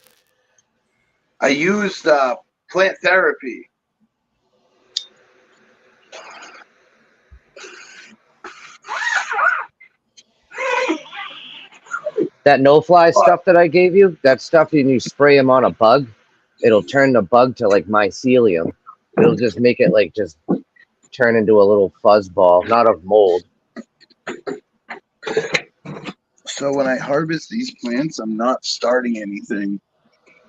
I used plant therapy. That no fly stuff that I gave you, that stuff when you spray them on a bug, it'll turn the bug to like mycelium. It'll just make it like just turn into a little fuzz ball, not of mold. So when I harvest these plants, I'm not starting anything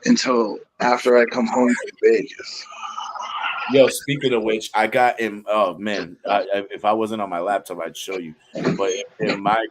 until after I come home from Vegas. Yo, speaking of which, I got him. Oh man, if I wasn't on my laptop, I'd show you. But in my